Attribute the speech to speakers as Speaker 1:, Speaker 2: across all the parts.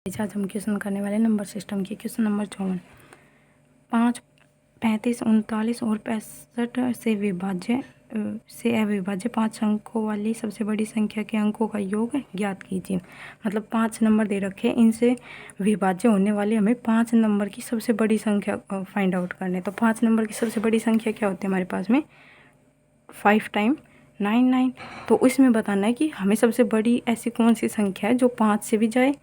Speaker 1: आज हम क्वेश्चन करने वाले नंबर सिस्टम की। Question number 54। 5, 35, 39 और 65 से अविभाज्य 5 अंकों वाली सबसे बड़ी संख्या के अंकों का योग ज्ञात कीजिए। मतलब 5 नंबर दे रखे हैं, इनसे विभाज्य होने वाली हमें 5 नंबर की सबसे बड़ी संख्या फाइंड आउट करने। तो 5 नंबर की सबसे बड़ी संख्या क्या होती है हमारे पास में? 5 टाइम 9। तो इसमें बताना है कि हमें सबसे बड़ी ऐसी कौन सी संख्या है जो 5 से भी जाए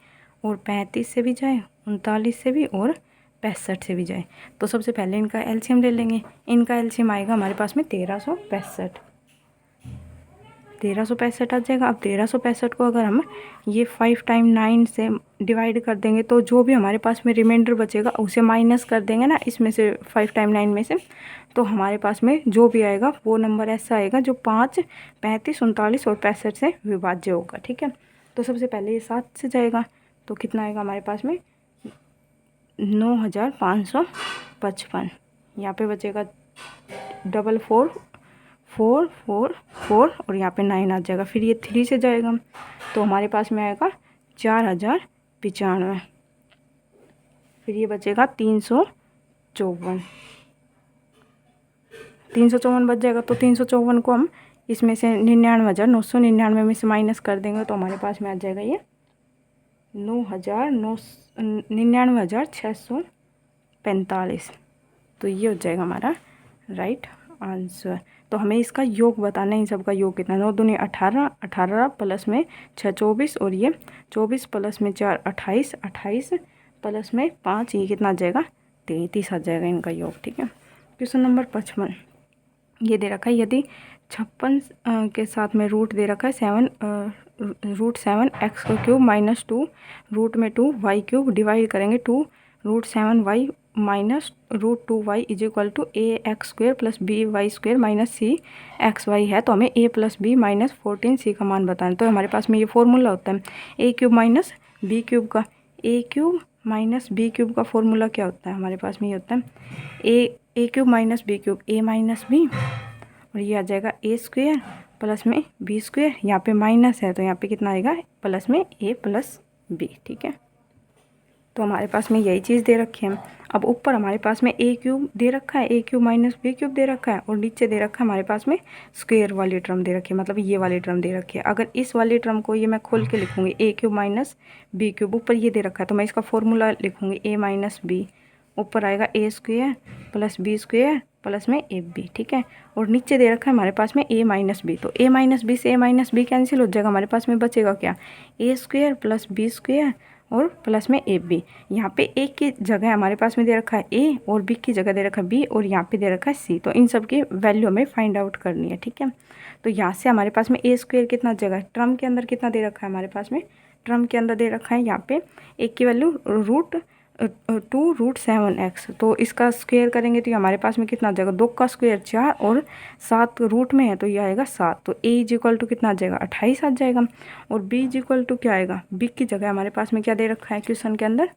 Speaker 1: और 35 से भी जाए, 39 से भी और 65 से भी जाए। तो सबसे पहले इनका एलसीएम ले लेंगे। इनका एलसीएम आएगा हमारे पास में 1365 आ जाएगा। अब 1365 को अगर हम ये 5 टाइम 9 से डिवाइड कर देंगे तो जो भी हमारे पास में रिमाइंडर बचेगा उसे माइनस कर देंगे ना इसमें से, 5 टाइम 9 में से, तो हमारे पास में जो भी आएगा वो नंबर ऐसा आएगा जो 5, 35, 39 और 65 से विभाज्य होगा। ठीक है, तो सबसे पहले ये 7 से जाएगा तो कितना आएगा हमारे पास में? 9555। यहाँ पे बचेगा 44444 और यहाँ पे 9 आ जाएगा। फिर ये 3 से जाएगा तो हमारे पास में आएगा 4095। फिर ये बचेगा 354 बच जाएगा। तो 354 को हम इसमें से 99,999 में से माइनस कर देंगे तो हमारे पास में आ जाएगा ये 99,645। तो ये हो जाएगा हमारा राइट आंसर। तो हमें इसका योग बताना है, इन सब का योग कितना? 9 दूनी 18, 18 प्लस में 6 24 और ये 24 प्लस में 4 28, 28 प्लस में 5 ये कितना आ जाएगा? 33 आ जाएगा इनका योग। ठीक है, क्वेश्चन नंबर 55 ये दे रखा है यदि 56 के साथ में रूट दे रखा है 7 x क्यूब माइनस 2 रूट में 2 y क्यूब डिवाइड करेंगे 2 root 7 y minus root 2 y is equal to a x square plus b y square minus c x y है। तो हमें a plus B minus 14c का मान बताना। तो हमारे पास में ये फॉर्मूला होता है a cube minus b cube का। a cube minus b cube का फॉर्मूला क्या होता है? हमारे पास में ये होता है a cube minus b cube, a minus b, और ये आ जाएगा ए स्क्वेयर प्लस में बी स्क्वेयर। यहाँ पे माइनस है तो यहाँ पे कितना आएगा? प्लस में ए प्लस बी। ठीक है, तो हमारे पास में यही चीज़ दे रखी है। अब ऊपर हमारे पास में ए क्यूब दे रखा है, a cube minus b cube दे रखा है, और नीचे दे रखा है हमारे पास में स्क्वेयर वाली टर्म दे रखी है, मतलब ये वाली टर्म दे रखी है। अगर इस वाली टर्म को ये मैं खोल के लिखूँगी ए क्यूब माइनस बी क्यूब, ऊपर ये दे रखा है तो मैं इसका फॉर्मूला लिखूँगी ए माइनस बी, ऊपर आएगा a square plus b square plus में ए बी। ठीक है, और नीचे दे रखा है हमारे पास में ए माइनस बी, तो ए माइनस बी से ए माइनस बी कैंसिल हो जाएगा। हमारे पास में बचेगा क्या? ए स्क्वेयर प्लस बी स्क्वेयर और प्लस में ए बी। यहाँ पे ए की जगह हमारे पास में दे रखा है ए और बी की जगह दे रखा है बी और यहाँ पे दे रखा है सी। तो इन सब की वैल्यू हमें फाइंड आउट करनी है। ठीक है, तो यहाँ से हमारे पास में ए स्क्वेयर कितना जगह ट्रम के अंदर कितना दे रखा है? हमारे पास में ट्रम के अंदर दे रखा है यहाँ पे ए की वैल्यू रूट 2 रूट 7x। तो इसका स्क्वेयर करेंगे तो ये हमारे पास में कितना आ जाएगा? 2 का स्क्वेयर 4 और 7 रूट में है तो ये आएगा 7। तो a इज इक्वल टू कितना आ जाएगा? 28 आ जाएगा। और b इज इक्वल टू क्या आएगा? b की जगह हमारे पास में क्या दे रखा है क्वेश्चन के अंदर?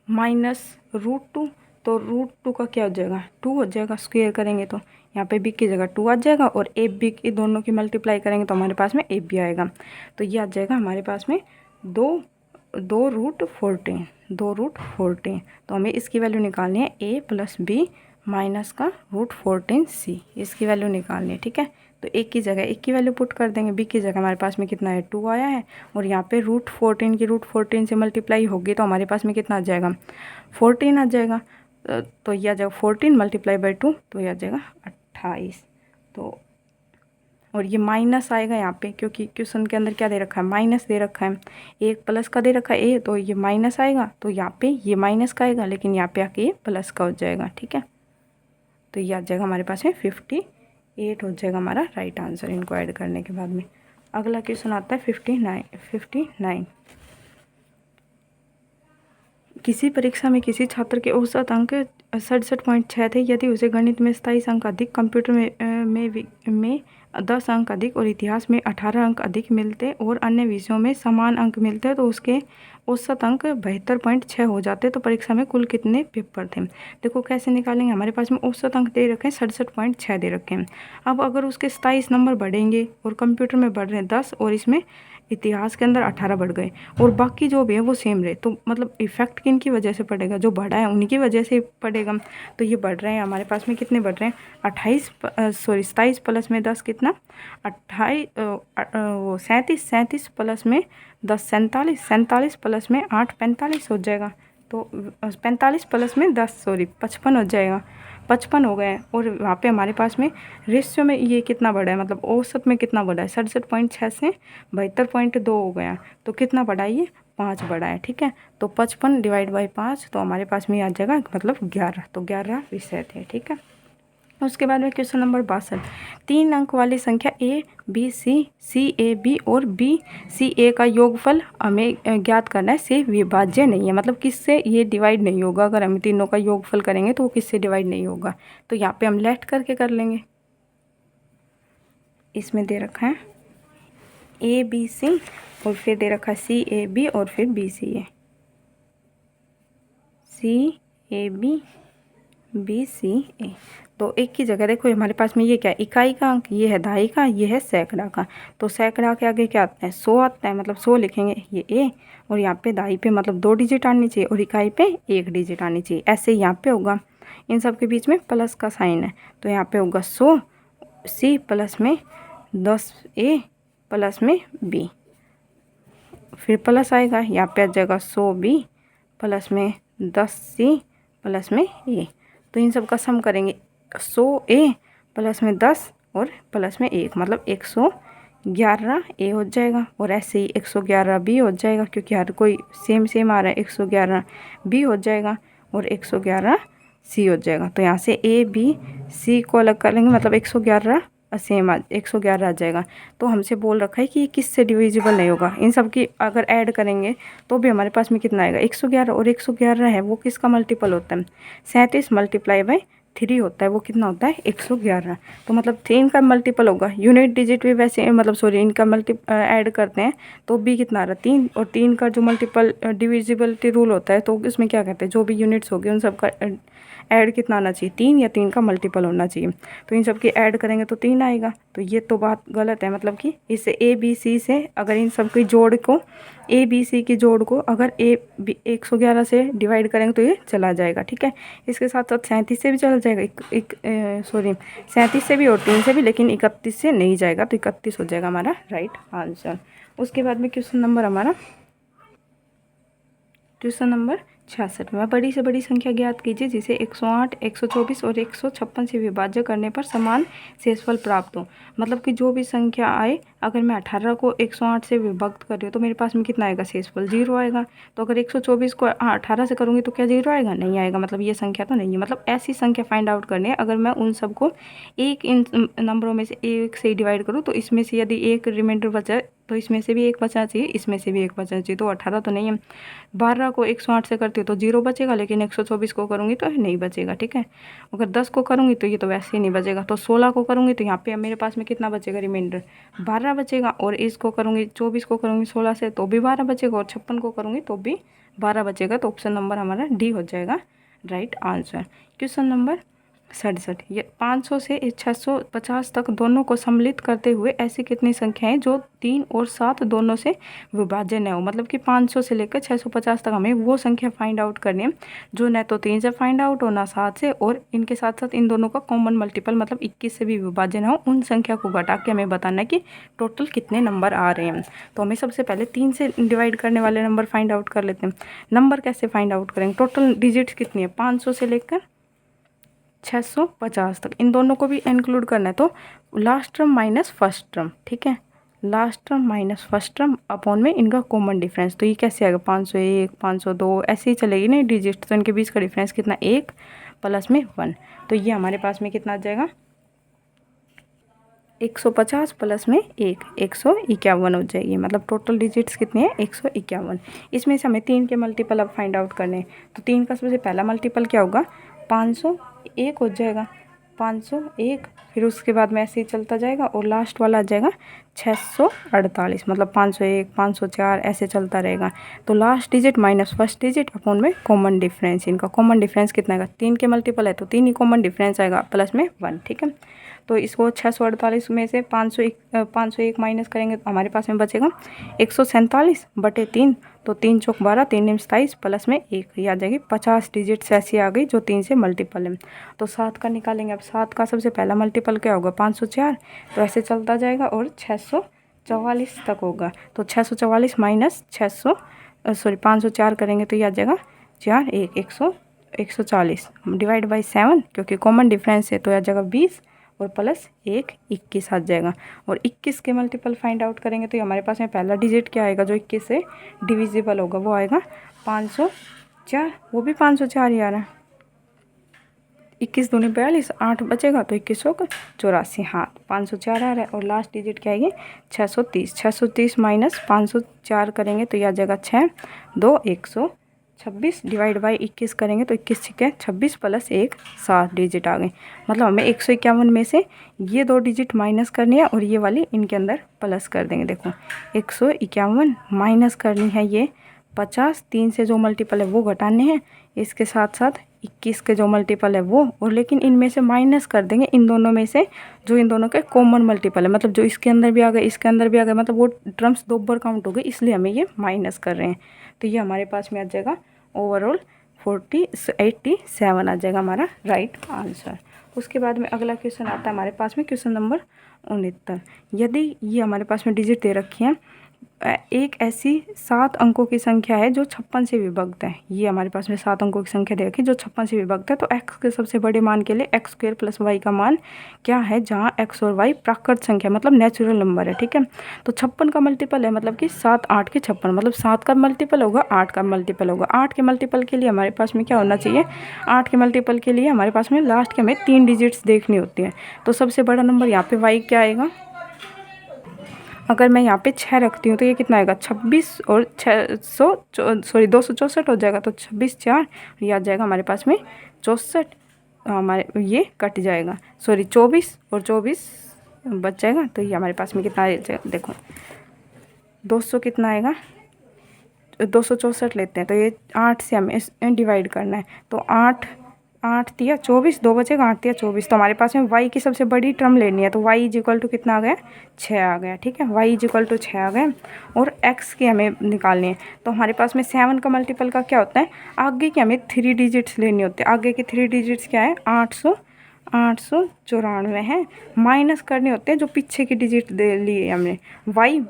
Speaker 1: Minus root 2। तो रूट 2 का क्या हो जाएगा? 2 हो जाएगा। स्क्वेयर करेंगे तो यहाँ पे b की जगह 2 आ जाएगा और a b की दोनों की मल्टीप्लाई करेंगे तो हमारे पास में a b आएगा। तो ये आ जाएगा हमारे पास में 2 रूट 14। तो हमें इसकी वैल्यू निकालनी है a प्लस बी माइनस का रूट 14c, इसकी वैल्यू निकालनी है। ठीक है, तो a की जगह a की वैल्यू पुट कर देंगे, b की जगह हमारे पास में कितना है? 2 आया है, और यहाँ पे रूट 14 की रूट 14 से मल्टीप्लाई होगी तो हमारे पास में कितना आ जाएगा? 14 आ जाएगा। तो यह आ जाएगा 14 मल्टीप्लाई बाई 2 तो यह आ जाएगा 28। तो और ये माइनस आएगा यहाँ पे क्योंकि क्वेश्चन के अंदर क्या दे रखा है? माइनस दे रखा है। एक प्लस का दे रखा है ए, तो ये माइनस आएगा, तो यहाँ पे ये माइनस का आएगा लेकिन यहाँ पे आके ये प्लस का हो जाएगा। ठीक है, तो ये आ जाएगा हमारे पास में 58 हो जाएगा हमारा राइट आंसर इनको ऐड करने के बाद में। अगला क्वेश्चन आता है 59। किसी परीक्षा में किसी छात्र के औसत अंक 67.6 थे। यदि उसे गणित में 27 अंक अधिक, कंप्यूटर में 10 अंक अधिक और इतिहास में 18 अंक अधिक मिलते और अन्य विषयों में समान अंक मिलते तो उसके औसत अंक 72.6 हो जाते, तो परीक्षा में कुल कितने पेपर थे? देखो कैसे निकालेंगे। हमारे पास में औसत अंक दे रखे हैं 67.6 दे रखे हैं। अब अगर उसके 27 नंबर बढ़ेंगे और कंप्यूटर में बढ़ रहे हैं 10 और इसमें इतिहास के अंदर 18 बढ़ गए और बाकी जो भी है वो सेम रहे, तो मतलब इफेक्ट किन की वजह से पड़ेगा, जो बढ़ा है उन्हीं की वजह से पड़ेगा। तो ये बढ़ रहे हैं हमारे पास में, कितने बढ़ रहे हैं 27 प्लस में 10 कितना 28 वो 37 प्लस में 10 47 प्लस में 8 45 हो जाएगा। तो 45 प्लस में 10 55 हो जाएगा, 55 हो गए। और वहाँ पे हमारे पास में रेशियो में ये कितना बढ़ा है, मतलब औसत में कितना बढ़ा है, 67.6 से 72.2 हो गया। तो कितना बढ़ा है, ये 5 बढ़ा है। ठीक है, तो 55 डिवाइड बाई 5, तो हमारे पास में आ जाएगा मतलब 11। तो 11 विषय थे। ठीक है, उसके बाद में क्वेश्चन नंबर 62, 3 अंक वाली संख्या A B C A B और बी सी ए का योगफल हमें ज्ञात करना है, से विभाज्य नहीं है, मतलब किससे ये डिवाइड नहीं होगा। अगर हम तीनों का योगफल करेंगे तो वो किससे डिवाइड नहीं होगा। तो यहाँ पे हम लेट करके कर लेंगे। इसमें दे रखा है ए बी सी और फिर दे रखा है सी ए बी और फिर B C A B C ए। तो एक की जगह देखो हमारे पास में ये क्या है, इकाई का अंक, ये है दहाई का, ये है सैकड़ा का। तो सैकड़ा के आगे क्या आता है, 100 आता है, मतलब 100 लिखेंगे ये ए, और यहाँ पे दहाई पे मतलब 2 डिजिट आनी चाहिए और इकाई पे 1 डिजिट आनी चाहिए। ऐसे यहाँ पे होगा, इन सब के बीच में प्लस का साइन है, तो यहाँ पे होगा 100 सी प्लस में 10 ए प्लस में बी, फिर प्लस आएगा, यहाँ पे आ जाएगा 100 बी प्लस में 10 सी प्लस में ए। तो इन सब का सम करेंगे, 100 ए प्लस में 10 और प्लस में 1, मतलब 111 ए हो जाएगा। और ऐसे ही 111 बी हो जाएगा, क्योंकि हर कोई सेम सेम आ रहा है, 111 बी हो जाएगा और 111 सी हो जाएगा। तो यहाँ से ए बी सी को अलग कर लेंगे, मतलब 111 सेम 111 आ जाएगा। तो हमसे बोल रखा है कि ये किससे डिविजिबल नहीं होगा। इन सब की अगर ऐड करेंगे तो भी हमारे पास में कितना आएगा, 111, और 111 है वो किसका मल्टीपल होता है, 37 मल्टीप्लाई बाई 3 होता है, वो कितना होता है 111। तो मतलब 3 का मल्टीपल होगा, यूनिट डिजिट भी वैसे मतलब इनका ऐड करते हैं तो भी कितना आ रहा है 3, और 3 का जो मल्टीपल डिविजिबिलिटी रूल होता है तो इसमें क्या कहते हैं, जो भी यूनिट्स होगी उन सब का ऐड कितना आना चाहिए, 3 या 3 का मल्टीपल होना चाहिए। तो इन सब की ऐड करेंगे तो 3 आएगा। तो ये तो बात गलत है, मतलब कि इससे ए बी सी से अगर इन सब की जोड़ को, ए बी सी की जोड़ को अगर 111 से डिवाइड करेंगे तो ये चला जाएगा। ठीक है, इसके साथ साथ 37 से भी चला जाएगा, 37 से भी और 3 से भी, लेकिन 31 से नहीं जाएगा, तो 31 हो जाएगा हमारा राइट आंसर। उसके बाद में क्वेश्चन नंबर हमारा क्वेश्चन नंबर 66 में, बड़ी से बड़ी संख्या ज्ञात कीजिए जिसे 108, 124 और 156 से विभाज्य करने पर समान शेषफल प्राप्त हो। मतलब कि जो भी संख्या आए, अगर मैं 18 को 108 से विभक्त कर रही हूँ तो मेरे पास में कितना आएगा, शेषफल 0 आएगा। तो अगर 124 को 18 से करूँगी तो क्या 0 आएगा, नहीं आएगा, मतलब ये संख्या तो नहीं है। मतलब ऐसी संख्या फाइंड आउट करनी है, अगर मैं उन सबको एक इन नंबरों में से एक से डिवाइड करूँ तो इसमें से यदि एक रिमाइंडर बचा तो इसमें से भी एक बचना चाहिए, इसमें से भी एक बचना चाहिए। तो 18 तो नहीं है, 12 को 108 से करती हूँ तो 0 बचेगा, लेकिन 124 को करूँगी तो नहीं बचेगा। ठीक है, अगर 10 को करूँगी तो ये तो वैसे ही नहीं बचेगा। तो 16 को करूँगी तो यहाँ पे मेरे पास में कितना बचेगा, रिमाइंडर 12 बचेगा। और इसको करूँगी 24 को करूँगी 16 से तो भी 12 बचेगा, और 56 को करूँगी तो भी 12 बचेगा। तो ऑप्शन नंबर हमारा डी हो जाएगा राइट आंसर। क्वेश्चन नंबर 67, ये 500 से 650 तक दोनों को सम्मिलित करते हुए ऐसी कितनी संख्याएं जो 3 और 7 दोनों से विभाज्य न हो। मतलब कि 500 से लेकर 650 तक हमें वो संख्या फाइंड आउट करनी है जो न तो 3 से फाइंड आउट हो ना 7 से, और इनके साथ साथ इन दोनों का कॉमन मल्टीपल मतलब 21 से भी विभाज्य न हो। उन संख्या को घटा के हमें बताना है कि टोटल कितने नंबर आ रहे हैं। तो हमें सबसे पहले 3 से डिवाइड करने वाले नंबर फाइंड आउट कर लेते हैं। नंबर कैसे फाइंड आउट करेंगे, टोटल डिजिट्स कितनी है, 500 से लेकर 650 तक, इन दोनों को भी इंक्लूड करना है। तो last term minus first term, ठीक है, last term minus first term upon में इनका कॉमन डिफरेंस। तो ये कैसे आएगा, 501, 502 ऐसे ही चलेगी ना डिजिट। तो इनके बीच का डिफरेंस कितना, 1 प्लस में 1। तो ये हमारे पास में कितना आ जाएगा, 150 प्लस में 1, 151 हो जाएगी। मतलब टोटल डिजिट्स कितनी है, 151। इसमें से हमें 3 के मल्टीपल अब फाइंड आउट करने हैं। तो 3 का सबसे पहला मल्टीपल क्या होगा, 501 हो जाएगा, 501। फिर उसके बाद में ऐसे ही चलता जाएगा और लास्ट वाला आ जाएगा 648, मतलब 501, 504 ऐसे चलता रहेगा। तो last digit minus first digit upon में कॉमन डिफरेंस। इनका कॉमन डिफरेंस कितना आएगा, 3 के मल्टीपल है तो 3 ही कॉमन डिफरेंस आएगा प्लस में 1। ठीक है, तो इसको 648 में से 501 माइनस करेंगे तो हमारे पास में बचेगा 147/3। तो 3 चौक 12, 3 निम 27 प्लस में 1, ये आ जाएगी 50 डिजिट्स ऐसी आ गई जो 3 से मल्टीपल है। तो 7 का निकालेंगे। अब 7 का सबसे पहला मल्टीपल क्या होगा 504, तो ऐसे चलता जाएगा और 644 तक होगा। तो 644 माइनस 504 करेंगे तो ये आ जाएगा 4 140 डिवाइड बाई 7, क्योंकि कॉमन डिफरेंस है तो आ जाएगा 20 और प्लस 1 21 आ जाएगा। और 21 के मल्टीपल फाइंड आउट करेंगे तो हमारे पास में पहला डिजिट क्या आएगा जो 21 से डिविजिबल होगा, वो आएगा 504। वो भी 504 ही आ रहा है। 21 दूनी 42, 8 बचेगा तो 2184, हाँ 504 आ रहा है। और लास्ट डिजिट क्या आएगी 630 माइनस 504 करेंगे तो ये आ जाएगा 6 2 126 डिवाइड बाई 21 करेंगे तो 21 6 26 प्लस 1 7 डिजिट आ गए। मतलब हमें 151 में से ये 2 डिजिट माइनस करनी है और ये वाली इनके अंदर प्लस कर देंगे। देखो 151 माइनस करनी है ये 50, 3 से जो मल्टीपल है वो घटाने हैं, इसके साथ साथ 21 के जो मल्टीपल है वो, और लेकिन इनमें से माइनस कर देंगे इन दोनों में से जो इन दोनों के कॉमन मल्टीपल है, मतलब जो इसके अंदर भी आ गए इसके अंदर भी आ गए, मतलब वो टर्म्स 2 बार काउंट हो गए, इसलिए हमें ये माइनस कर रहे हैं। तो ये हमारे पास में आ जाएगा ओवरऑल 87 आ जाएगा हमारा राइट आंसर। उसके बाद में अगला क्वेश्चन आता है हमारे पास में क्वेश्चन नंबर 69। यदि ये हमारे पास में डिजिट दे रखी है, एक ऐसी 7 अंकों की संख्या है जो 56 से विभक्त है। ये हमारे पास में 7 अंकों की संख्या दे रखी है जो 56 से विभक्त है। तो x के सबसे बड़े मान के लिए x² + y का मान क्या है, जहाँ x और y प्राकृत संख्या मतलब नेचुरल नंबर है। ठीक है, तो 56 का मल्टीपल है मतलब कि 7 8 के 56, मतलब 7 का मल्टीपल होगा 8 का मल्टीपल होगा। 8 के मल्टीपल के लिए हमारे पास में क्या होना चाहिए, 8 के मल्टीपल के लिए हमारे पास में लास्ट के हमें 3 डिजिट्स देखनी होती है। तो सबसे बड़ा नंबर यहाँ पे y क्या आएगा, अगर मैं यहाँ पे 6 रखती हूँ तो ये कितना आएगा 26 और 264 हो जाएगा। तो 26 4 ये आ जाएगा हमारे पास में 64, हमारे ये कट जाएगा 24 और 24 बच जाएगा। तो ये हमारे पास में कितना आएगा, देखो 200 कितना आएगा 264 लेते हैं, तो ये 8 से हमें डिवाइड करना है। तो 8 3 24, 2 बचेगा 8 3 24। तो हमारे पास में y की सबसे बड़ी टर्म लेनी है, तो y इक्वल टू कितना आ गया 6 आ गया। ठीक है, y इक्वल टू 6 आ गया। और x की हमें निकालनी है, तो हमारे पास में 7 का मल्टीपल का क्या होता है, आगे की हमें 3 डिजिट्स लेनी होती है। आगे की 3 डिजिट्स क्या है 894 है, माइनस करने होते हैं जो पीछे की डिजिट दे लिए हमने y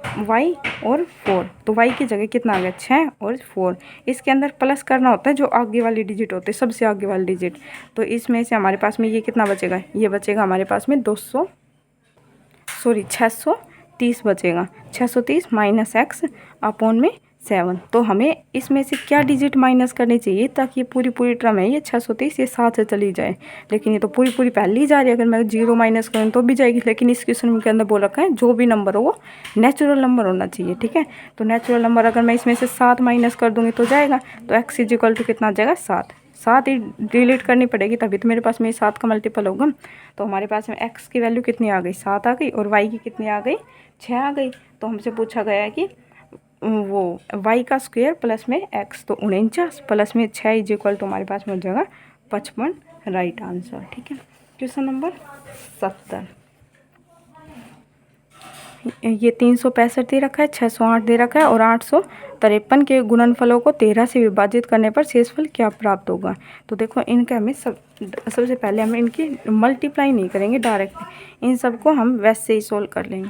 Speaker 1: और 4। तो y की जगह कितना आ गया 6 और 4। इसके अंदर प्लस करना होता है जो आगे वाली डिजिट होती है, सबसे आगे वाली डिजिट। तो इसमें से हमारे पास में ये कितना बचेगा, ये बचेगा हमारे पास में 630 बचेगा। 630 माइनस x अपॉन में 7। तो हमें इसमें से क्या डिजिट माइनस करनी चाहिए ताकि ये पूरी टर्म है ये 630 ये 7 से चली जाए, लेकिन ये तो पूरी पहले ही जा रही है। अगर मैं 0 माइनस करूँ तो भी जाएगी, लेकिन इस क्वेश्चन के अंदर बोल रखा है जो भी नंबर हो वो नेचुरल नंबर होना चाहिए। ठीक है, तो नेचुरल नंबर अगर मैं इसमें से 7 माइनस कर दूँगी तो जाएगा। तो x इक्वल टू कितना आ जाएगा 7 ही डिलीट करनी पड़ेगी तभी तो मेरे पास में 7 का मल्टीपल होगा। तो हमारे पास में x की वैल्यू कितनी आ गई 7 आ गई, और y की कितनी आ गई 6 आ गई। तो हमसे पूछा गया है कि वो y का स्क्वायर प्लस में x, तो 49 प्लस में 6 इक्वल टू हमारे पास में हो जाएगा 55 राइट आंसर। ठीक है, क्वेश्चन नंबर 70। ये 365 दे रखा है, 608 दे रखा है और 853 के गुणनफलों को 13 से विभाजित करने पर शेषफल क्या प्राप्त होगा। तो देखो इनका हमें सबसे पहले हमें इनकी मल्टीप्लाई नहीं करेंगे डायरेक्ट, इन सबको हम वैसे ही सोल्व कर लेंगे।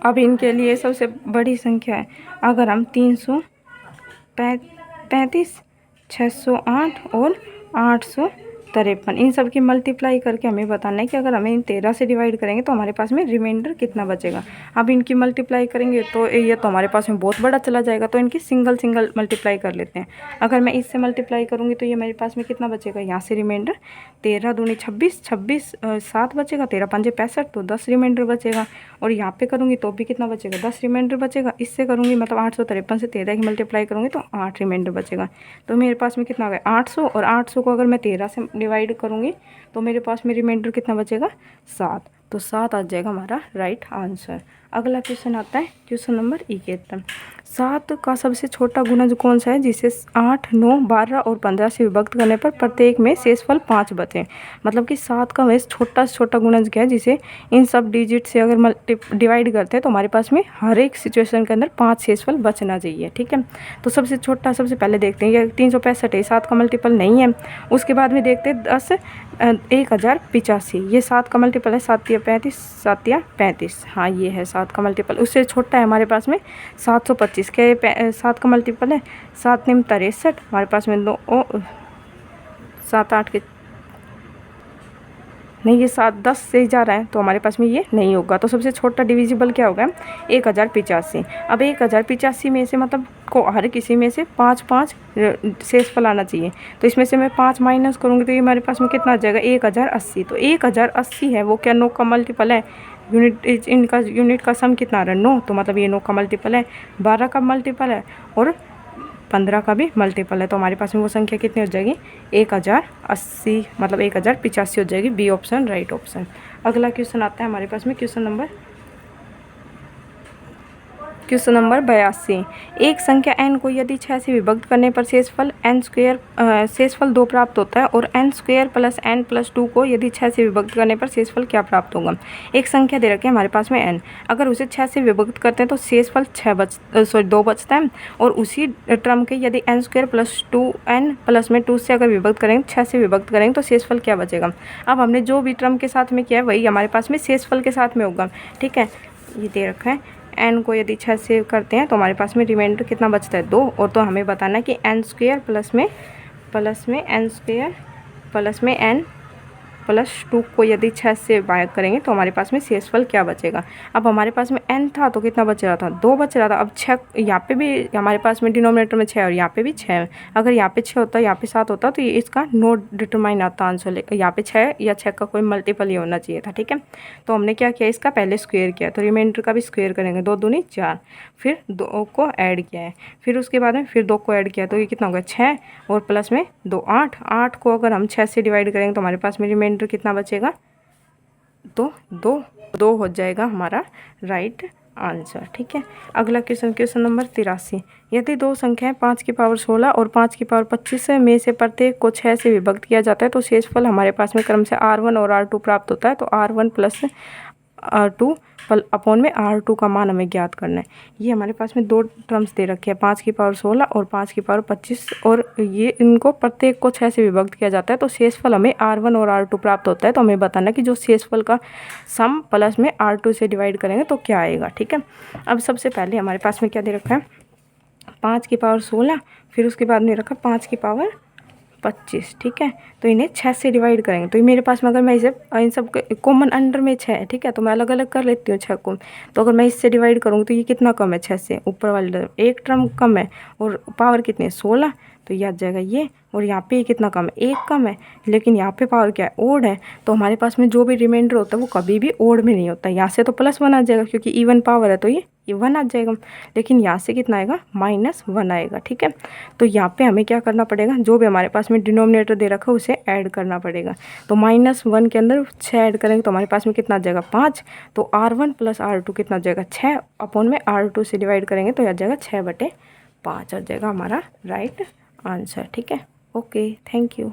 Speaker 1: अब इनके लिए सबसे बड़ी संख्या है, अगर हम 335 608 और 853 इन सब की मल्टीप्लाई करके हमें बताना है कि अगर हमें इन 13 से डिवाइड करेंगे तो हमारे पास में रिमाइंडर कितना बचेगा। अब इनकी मल्टीप्लाई करेंगे तो ये तो हमारे पास में बहुत बड़ा चला जाएगा, तो इनकी सिंगल मल्टीप्लाई कर लेते हैं। अगर मैं इससे मल्टीप्लाई करूँगी तो ये मेरे पास में कितना बचेगा, यहाँ से रिमाइंडर 13 दूनी 26 7 बचेगा, 13 5 65 तो 10 रिमाइंडर बचेगा। और यहाँ पे करूँगी तो भी कितना बचेगा 10 रिमाइंडर बचेगा। इससे करूँगी मतलब 853 से 13 की मल्टीप्लाई करूँगी तो 8 रिमाइंडर बचेगा। तो मेरे पास में कितना आ गया 800, और 800 को अगर मैं 13 से डिवाइड करूँगी तो मेरे पास में रिमाइंडर कितना बचेगा 7। तो 7 आ जाएगा हमारा राइट आंसर। अगला क्वेश्चन आता है क्वेश्चन नंबर 71। 7 का सबसे छोटा गुणज कौन सा है, जिसे 8, 9, 12 और 15 से विभक्त करने पर प्रत्येक में शेषफल 5 बचे। मतलब कि 7 का वैसे छोटा से छोटा गुणज क्या है, जिसे इन सब डिजिट से अगर डिवाइड करते हैं तो हमारे पास में हर एक सिचुएशन के अंदर 5 शेषफल बचना चाहिए। ठीक है, तो सबसे छोटा सबसे पहले देखते हैं, ये 365 है, 7 का मल्टीपल नहीं है। उसके बाद में देखते हैं 1085, ये 7 का मल्टीपल है, 7 या 35, 7 या 35, हाँ ये है 7 का मल्टीपल। उससे छोटा है हमारे पास में 725, क्या ये 7 का मल्टीपल है, 7 निम 63, हमारे पास में 7 8 के नहीं, ये 7 10 से जा रहा है तो हमारे पास में ये नहीं होगा। तो सबसे छोटा डिविजिबल क्या होगा, 1085। अब 1085 में से मतलब को हर किसी में से 5 5 शेषफल आना चाहिए। तो इसमें से मैं 5 माइनस करूँगी तो ये हमारे पास में कितना आ जाएगा, 1080। तो 1080 है वो क्या 9 का मल्टीपल है, इनका यूनिट का सम कितना आ रहा है 9, तो मतलब ये 9 का मल्टीपल है, 12 का मल्टीपल है और 15 का भी मल्टीपल है। तो हमारे पास में वो संख्या कितनी हो जाएगी, 1080, मतलब 1085 हो जाएगी। B option right option. अगला क्वेश्चन आता है हमारे पास में क्वेश्चन नंबर 82। एक संख्या n को यदि 6 से विभक्त करने पर शेषफल शेषफल 2 प्राप्त होता है, और n² + n + 2 को यदि 6 से विभक्त करने पर शेषफल क्या प्राप्त होगा। एक संख्या दे रखी है हमारे पास में n, अगर उसे 6 से विभक्त करते हैं तो शेषफल 2 बचता है, और उसी टर्म के यदि n² + 2n प्लस में 2 से अगर विभक्त करेंगे, 6 से विभक्त करेंगे तो शेषफल क्या बचेगा। अब हमने जो भी टर्म के साथ में किया है वही हमारे पास में शेषफल के साथ में होगा। ठीक है, ये दे रखा है n को यदि 6 से करते हैं तो हमारे पास में रिमाइंडर कितना बचता है 2, और तो हमें बताना है कि n² प्लस में n² प्लस में n + 2 को यदि 6 से भाग करेंगे तो हमारे पास में शेषफल क्या बचेगा। अब हमारे पास में n था तो कितना बच रहा था, 2 बच रहा था। अब 6 यहाँ पे भी हमारे पास में डिनोमिनेटर में 6 और यहाँ पे भी 6 है। अगर यहाँ पे 6 होता, यहाँ पे 7 होता तो ये इसका नो डिटरमाइन आता आंसर, यहाँ पे 6 या 6 का कोई मल्टीपल ही होना चाहिए था। ठीक है, तो हमने क्या किया, इसका पहले स्क्वायर किया, तो रिमाइंडर का भी स्क्वायर करेंगे, 2 दूनी 4, फिर 2 को ऐड किया है, फिर उसके बाद में फिर 2 को ऐड किया, तो ये कितना होगा 6 और प्लस में 2 8। 8 को अगर हम 6 से डिवाइड करेंगे तो हमारे पास में रिमाइंडर कितना बचेगा, तो 2 हो जाएगा हमारा राइट आंसर। ठीक है, अगला क्वेश्चन नंबर 83। यदि दो संख्याएं 5 की पावर 16 और 5 की पावर 25 में से प्रत्येक को 6 से विभक्त किया जाता है तो शेषफल हमारे पास में क्रम से R1 और R2 प्राप्त होता है। तो R1 + R2 अपॉन में R2 का मान हमें ज्ञात करना है। ये हमारे पास में 2 टर्म्स दे रखे हैं, 5 की पावर 16 और 5 की पावर 25, और ये इनको प्रत्येक को 6 से विभक्त किया जाता है तो शेषफल हमें R1 और R2 प्राप्त होता है। तो हमें बताना है कि जो शेषफल का सम प्लस में R2 से डिवाइड करेंगे तो क्या आएगा। ठीक है, अब सबसे पहले हमारे पास में क्या दे रखा है, 5 की पावर 16, फिर उसके बाद में रखा 5 की पावर 25। ठीक है, तो इन्हें 6 से डिवाइड करेंगे, तो मेरे पास में अगर मैं इसे इन सब कॉमन अंडर में 6 है, ठीक है, तो मैं अलग अलग कर लेती हूँ 6 को। तो अगर मैं इससे डिवाइड करूँगी तो ये कितना कम है 6 से, ऊपर वाली तरफ एक टर्म कम है, और पावर कितनी है 16, तो ये आ जाएगा ये, और यहाँ पे कितना कम है, एक कम है, लेकिन यहाँ पे पावर क्या है ओड है। तो हमारे पास में जो भी रिमाइंडर होता है वो कभी भी ओड में नहीं होता। यहाँ से तो +1 आ जाएगा क्योंकि इवन पावर है तो ये 1 आ जाएगा, लेकिन यहाँ से कितना आएगा -1 आएगा। ठीक है, तो यहाँ पे हमें क्या करना पड़ेगा, जो भी हमारे पास में डिनोमिनेटर दे रखा है उसे ऐड करना पड़ेगा। तो -1 के अंदर 6 ऐड करेंगे तो हमारे पास में कितना आ जाएगा 5। तो R1 + R2 कितना आ जाएगा 6 अपॉन में R2 से डिवाइड करेंगे तो आ जाएगा 6/5 आ जाएगा हमारा राइट आंसर। ठीक है, ओके, थैंक यू।